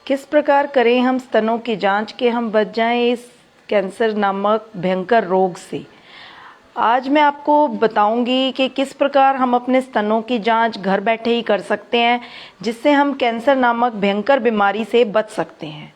किस प्रकार करें हम स्तनों की जांच कि हम बच जाएं इस कैंसर नामक भयंकर रोग से। आज मैं आपको बताऊंगी कि किस प्रकार हम अपने स्तनों की जांच घर बैठे ही कर सकते हैं, जिससे हम कैंसर नामक भयंकर बीमारी से बच सकते हैं।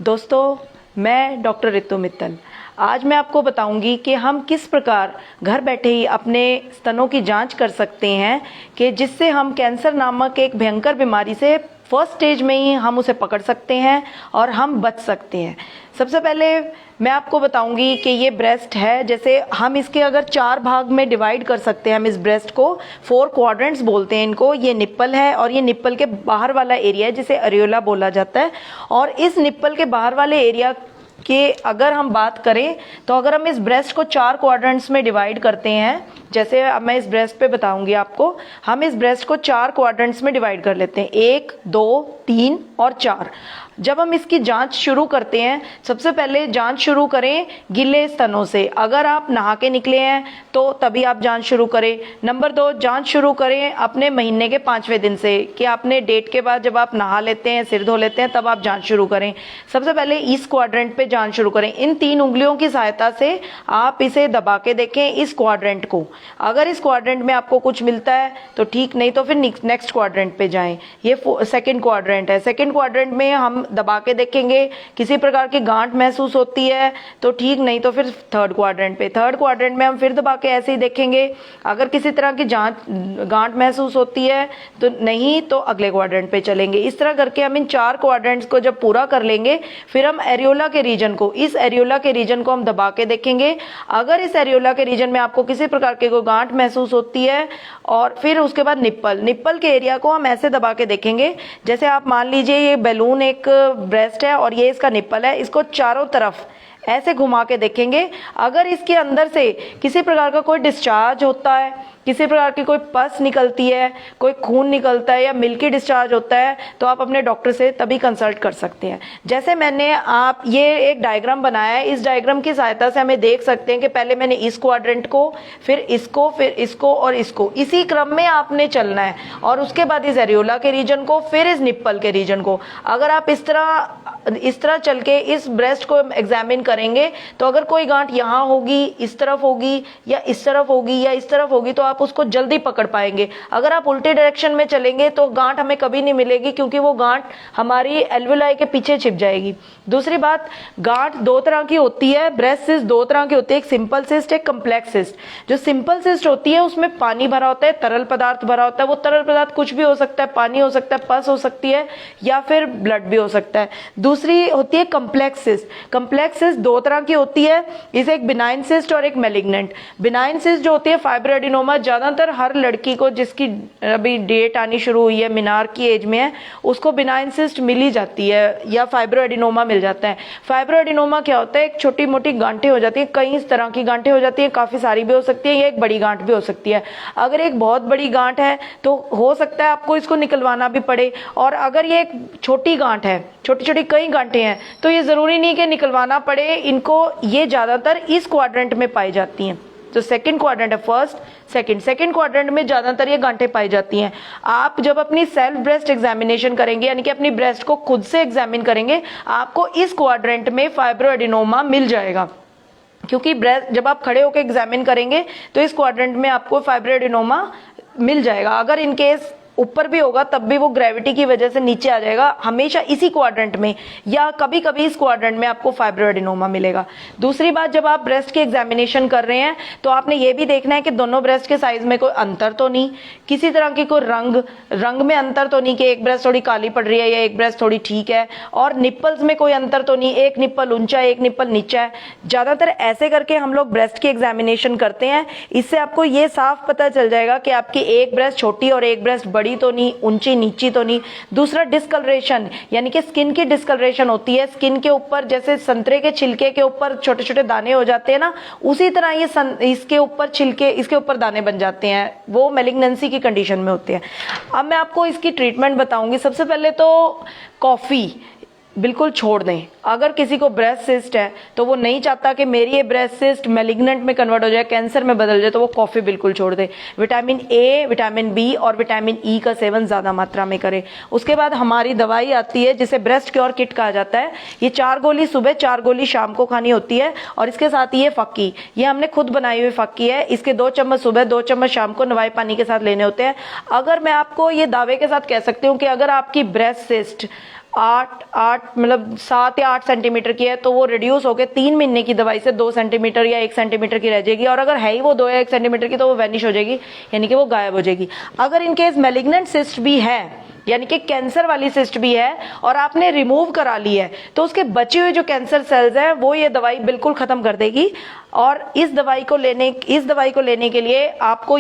दोस्तों, मैं डॉक्टर रितु मित्तल आज मैं आपको बताऊंगी कि हम किस प्रकार घर बैठे ही अपने स्तनों की जांच कर सकते हैं कि जिससे हम कैंसर नामक एक भयंकर बीमारी से फर्स्ट स्टेज में ही हम उसे पकड़ सकते हैं और हम बच सकते हैं। सबसे पहले मैं आपको बताऊंगी कि ये ब्रेस्ट है, जैसे हम इसके अगर 4 भाग में डिवाइड कर सकते हैं। हम इस ब्रेस्ट को 4 क्वाड्रेंट्स बोलते हैं इनको। ये निप्पल है और ये निप्पल के बाहर वाला एरिया है जिसे अरियोला बोला जाता है। और इस निप्पल के बाहर वाले एरिया कि अगर हम बात करें तो अगर हम इस ब्रेस्ट को 4 क्वाड्रेंट्स में डिवाइड करते हैं, जैसे अब मैं इस ब्रेस्ट पे बताऊंगी आपको, हम इस ब्रेस्ट को 4 क्वाड्रेंट्स में डिवाइड कर लेते हैं, 1, 2, 3 और 4। जब हम इसकी जांच शुरू करते हैं, सबसे पहले जांच शुरू करें गिले स्तनों से। अगर आप नहा के निकले हैं तो तभी आप जांच शुरू करें। नंबर 2, जांच शुरू करें अपने महीने के 5वें दिन से, कि आपने डेट के बाद जब आप नहा लेते हैं, सिर धो लेते हैं, तब आप जांच शुरू करें। सबसे पहले इस क्वाड्रेंट पे जांच शुरू करें। इन 3 उंगलियों की सहायता से आप इसे दबा के देखें इस क्वाड्रेंट को। अगर इस क्वाड्रेंट में आपको कुछ मिलता है तो ठीक, नहीं तो फिर नेक्स्ट क्वाड्रेंट पे जाएं। ये सेकंड क्वाड्रेंट है। सेकंड क्वाड्रेंट में हम दबा के देखेंगे, किसी प्रकार की गांठ महसूस होती है तो ठीक, नहीं तो फिर थर्ड क्वाड्रेंट पे। थर्ड क्वाड्रेंट में हम फिर दबा के ऐसे ही देखेंगे। अगर किसी तरह की गांठ महसूस होती है तो नहीं, तो अगले क्वाड्रेंट पे चलेंगे। इस तरह करके हम इन 4 क्वाड्रेंट्स को जब पूरा कर लेंगे, फिर हम एरियोला के रीजन को, इस एरियोला के रीजन को हम दबा के देखेंगे। अगर इस एरियोला के रीजन में आपको किसी प्रकार की कोई गांठ महसूस होती है, और फिर उसके बाद निप्पल के एरिया को हम ऐसे दबा के देखेंगे, जैसे आप मान लीजिए ये बैलून एक ब्रेस्ट है और ये इसका निप्पल है, इसको चारों तरफ ऐसे घुमा के देखेंगे। अगर इसके अंदर से किसी प्रकार का कोई डिस्चार्ज होता है, किसी प्रकार की कोई पस निकलती है, कोई खून निकलता है या मिल्की डिस्चार्ज होता है, तो आप अपने डॉक्टर से तभी कंसल्ट कर सकते हैं। जैसे मैंने आप ये एक डायग्राम बनाया है, इस डायग्राम की सहायता से हमें देख सकते हैं कि पहले मैंने इस क्वाड्रेंट को, फिर इसको और इसको, इसी क्रम में आपने चलना है। और उसके बाद इस एरियोला के रीजन को, फिर इस निप्पल के रीजन को। अगर आप इस तरह चल के इस ब्रेस्ट को एग्जामिन करेंगे तो अगर कोई गांठ यहाँ होगी, इस तरफ होगी, या इस तरफ होगी, या इस तरफ होगी, तो आप उसको जल्दी पकड़ पाएंगे। अगर आप उल्टे डायरेक्शन में चलेंगे तो गांठ हमें कभी नहीं मिलेगी, क्योंकि वो गांठ हमारी एल्वेलाई के पीछे छिप जाएगी। दूसरी बात, गांठ 2 तरह की होती है, ब्रेस्ट सिस्ट 2 तरह की होती है, एक सिंपल सिस्ट, एक कम्प्लेक्स सिस्ट। जो सिंपल सिस्ट होती है उसमें पानी भरा होता है, तरल पदार्थ भरा होता है। वो तरल पदार्थ कुछ भी हो सकता है, पानी हो सकता है, पस हो सकती है, या फिर ब्लड भी हो सकता है। दूसरी होती है कम्प्लेक्स सिस्ट। कम्प्लेक्स सिस्ट 2 तरह की होती है, इसे एक बिनाइन सिस्ट और एक मैलिग्नेंट। बिनाइन सिस्ट जो होती है फाइब्रोएडिनोमा, ज्यादातर हर लड़की को जिसकी अभी डेट आनी शुरू हुई है, मिनार की एज में है, उसको बिनाइन सिस्ट मिल ही जाती है या फाइब्रोएडिनोमा मिल जाता है। फाइब्रोएडिनोमा क्या होता है? एक छोटी मोटी गांठें हो जाती है, कई इस तरह की गांठें हो जाती है, काफी सारी भी हो सकती है, या एक बड़ी गांठ भी हो सकती है। अगर एक बहुत बड़ी गांठ है तो हो सकता है आपको इसको निकलवाना भी पड़े, और अगर ये एक छोटी गांठ है, छोटी छोटी कई गांठें हैं, तो ये जरूरी नहीं कि निकलवाना पड़े इनको। ये ज्यादातर इस क्वाड्रेंट में पाई जाती हैं। तो सेकंड क्वाड्रेंट है, फर्स्ट सेकंड क्वाड्रेंट में ज्यादातर ये गांठें पाई जाती हैं। आप जब अपनी सेल्फ ब्रेस्ट एग्जामिनेशन करेंगे, यानी कि अपनी ब्रेस्ट को खुद से एग्जामिन करेंगे, आपको इस क्वाड्रेंट में फाइब्रोएडिनोमा मिल जाएगा। क्योंकि ब्रेस्ट जब आप खड़े होकर एग्जामिन करेंगे तो इस क्वाड्रेंट में आपको फाइब्रोएडिनोमा मिल जाएगा। अगर इनकेस ऊपर भी होगा तब भी वो ग्रेविटी की वजह से नीचे आ जाएगा, हमेशा इसी क्वाड्रेंट में, या कभी कभी इस क्वाड्रेंट में आपको फाइब्रोएडिनोमा मिलेगा। दूसरी बात, जब आप ब्रेस्ट की एग्जामिनेशन कर रहे हैं तो आपने ये भी देखना है कि दोनों ब्रेस्ट के साइज में कोई अंतर तो नहीं, किसी तरह की कोई रंग में अंतर तो नहीं, कि एक ब्रेस्ट थोड़ी काली पड़ रही है या एक ब्रेस्ट थोड़ी ठीक है, और निप्पल्स में कोई अंतर तो नहीं, एक निप्पल ऊंचा है एक निप्पल नीचा है। ज्यादातर ऐसे करके हम लोग ब्रेस्ट की एग्जामिनेशन करते हैं। इससे आपको ये साफ पता चल जाएगा कि आपकी एक ब्रेस्ट छोटी और एक ब्रेस्ट बड़ी तो नहीं, ऊंची नीची तो नहीं। दूसरा, डिस्कलरेशन, यानी कि स्किन की डिस्कलरेशन होती है। स्किन के ऊपर जैसे संतरे के छिलके के ऊपर छोटे छोटे दाने हो जाते हैं ना, उसी तरह ये इसके ऊपर छिलके, इसके ऊपर दाने बन जाते हैं, वो मैलिग्नेंसी की कंडीशन में होते हैं। अब मैं आपको इसकी ट्रीटमेंट बताऊंगी। सबसे पहले तो कॉफी, बिल्कुल छोड़ दें। अगर किसी को ब्रेस्ट सिस्ट है तो वो नहीं चाहता कि मेरी ये ब्रेस्ट सिस्ट मैलिग्नेंट में कन्वर्ट हो जाए, कैंसर में बदल जाए, तो वो कॉफी बिल्कुल छोड़ दे। विटामिन ए, विटामिन बी और विटामिन ई का सेवन ज्यादा मात्रा में करें। उसके बाद हमारी दवाई आती है जिसे ब्रेस्ट क्योर किट कहा जाता है। ये 4 गोली सुबह, 4 गोली शाम को खानी होती है। और इसके साथ ये फक्की, ये हमने खुद बनाई हुई फक्की है। इसके 2 चम्मच सुबह, 2 चम्मच शाम को नवाई पानी के साथ लेने होते हैं। अगर मैं आपको ये दावे के साथ कह सकती हूँ कि अगर आपकी ब्रेस्ट सिस्ट 7 या 8 सेंटीमीटर की है तो वो रिड्यूस होकर 3 महीने की दवाई से 2 सेंटीमीटर या 1 सेंटीमीटर की रह जाएगी। और अगर है ही वो 2 या 1 सेंटीमीटर की तो वो वैनिश हो जाएगी, यानी कि वो गायब हो जाएगी। अगर इनकेस मैलिग्नेंट सिस्ट भी है, यानी कि कैंसर वाली सिस्ट भी है और आपने रिमूव करा ली है, तो उसके बचे हुए जो कैंसर सेल्स हैं वो ये दवाई बिल्कुल खत्म कर देगी। और इस दवाई को लेने के लिए आपको